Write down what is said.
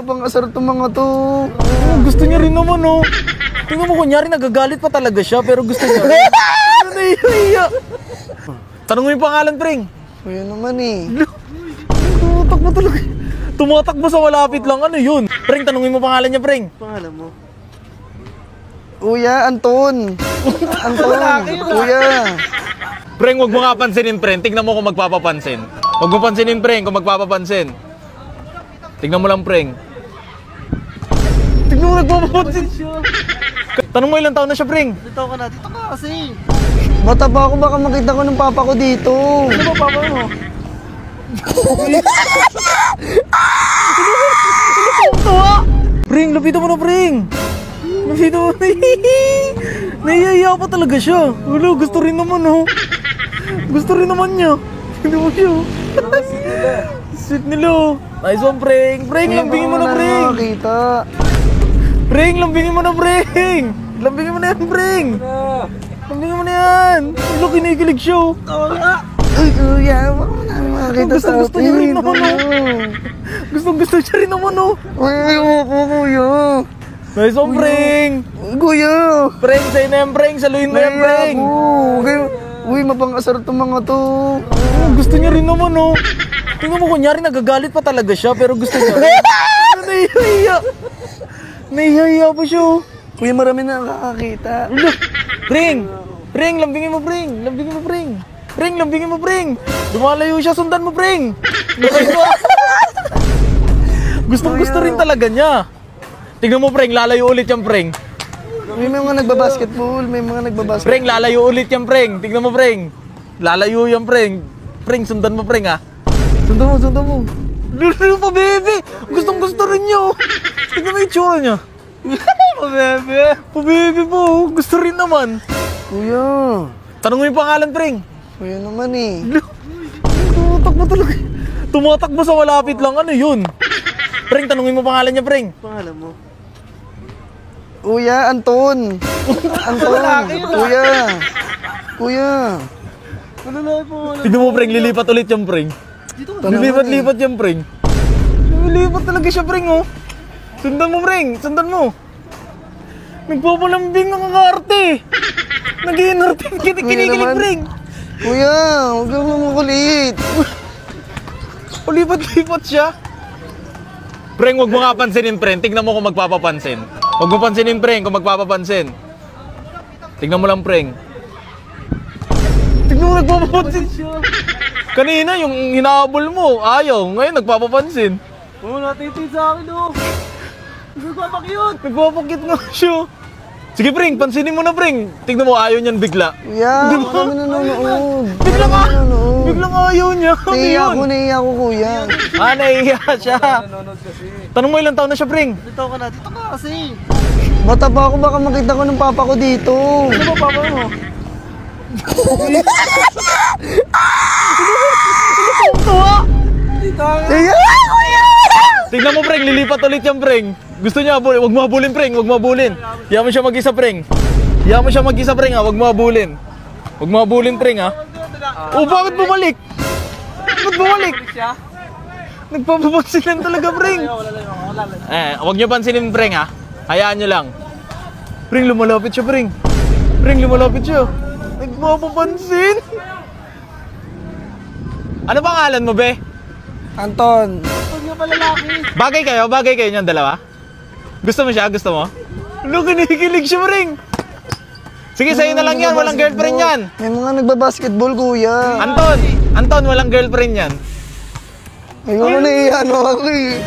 mapang-asar itong mga to. Gusto niya rin naman, oh. Tingnan mo, kunyari nagagalit pa talaga siya, pero gusto niya. Nahihiya. Tanong mo yung pangalan, preng. Kuya naman eh. Tumatakbo talaga. Tumatakbo sa malapit lang, ano yun? Preng, tanongin mo pangalan niya, preng. Pangalan mo? Kuya, Anton. Anton, kuya. Preng, huwag mo nga pansinin, preng. Tignan mo kung magpapapansin. Huwag mo pansinin, preng, kung magpapapansin. Tignan mo lang, preng. Tignan mo nagpapapansin siya. Tanong mo ilang taon na siya, preng. Dito ka na, dito ka kasi. Bata pa ako, baka makita ko ng papa ko dito. Ano ba papa mo? Preng, lapito mo na, preng. Lapito mo na. Nahihiya pa talaga siya. Wala, gusto rin naman, oh. Gusto rin naman niya. Hindi mo siya. Sweet nila, oh. Nice one, preng. Preng, lambingin mo na, preng. Nakakita. Preng, lambingin mo na, preng. Lambingin mo na yan, preng. Lambingin mo na yan. Wala, kinikilig siya, oh. Uy, kuya, makakita sa atin. Gusto niya rin naman, oh. Gusto niya rin naman, oh. Uy, opo, kuya. Nice one, preng. Kuya. Preng, sa'yo na yan, preng. Saluhin mo yan, preng. Uy, mapang-asar itong mga to. Gusto niya rin naman, oh. Tingnan mo, kunyari nagagalit pa talaga siya, pero gusto niya. Nahihiya. Nahihiya pa siya, oh. Kuya, marami na nakakakita. Preng! Preng, lambingin mo, preng! Lambingin mo, preng! Preng, lambingin mo, preng! Lumalayo siya, sundan mo, preng! Gustong-gusto rin talaga niya. Tingnan mo, preng, lalayo ulit yung preng. May mga nagbabasketball, may mga nagbabasketball. Preng, lalayo ulit yung preng. Tingnan mo, preng. Lalayo yung preng. Preng, sundan mo, preng, ha? Sundan mo, sundan mo. Lalo pa, baby! Gustong-gusto rin niya, oh. Tingnan mo yung tsura niya. Pabebe. Pabibi po, gusto rin naman. Kuya. Tanong mo yung pangalan, preng. Kuya naman eh. Tumatakbo talaga. Tumatakbo sa malapit lang, ano yun? Preng, tanongin mo pangalan niya, preng. Pangalan mo? Kuya, Anton. Anton, kuya. Kuya. Tignan mo, preng, lilipat ulit yung preng. Lilipat-lipat yung preng. Lilipat talaga siya, preng, oh. Sundan mo, preng. Sundan mo. Nagpapalambing ng arte. Nag-iinarte. Kinikilig, preng. Kuya, huwag kang makulit. Lipat-lipat siya. Preng, huwag mo nga pansinin, preng. Tignan mo kung magpapapansin. Huwag mo pansinin, preng, kung magpapapansin. Tignan mo lang, preng. Tignan mo, nagpapapansin siya. Kanina, yung hinahabol mo, ayaw. Ngayon, nagpapapansin. Oo, natitin sa akin, oh. Nagpapakyut! Nagpapakyut nga siya. Sige, preng, pansinin mo na, preng. Tignan mo, ayaw niyan bigla. Kuya, kami nanonood. Biglang ayaw niya. Naiiyak ko, kuya. Naiiyak siya. Tanong mo ilang taon na siya, preng. Dito ka kasi. Bata pa ako, baka makita ko ng papa ko dito. Ano ba papa mo? Tignan mo, preng, lilipat ulit yung preng. Gusto niya, wag mo habulin, preng, wag mo habulin. Hiya mo siya mag-isa, preng. Hiya mo siya mag-isa, preng, ha, wag mo habulin. Wag mo habulin, preng, ha. Oh, bakit bumalik? Bakit bumalik? Nagpapapansin talaga, preng. Wag niyo pansinin, preng, ha. Hayaan niyo lang. Preng, lumalapit siya, preng. Preng, lumalapit siya. Nagpapapansin. Ano pangalan mo, be? Anton. Bagay kayo niyang dalawa? Gusto mo siya? Gusto mo? Ano, kinikilig siya, preng. Sige, sa'yo na lang yan. Walang girlfriend yan. May mga nagbabasketball, kuya. Anton, walang girlfriend yan. Ayoko na iyan ako eh.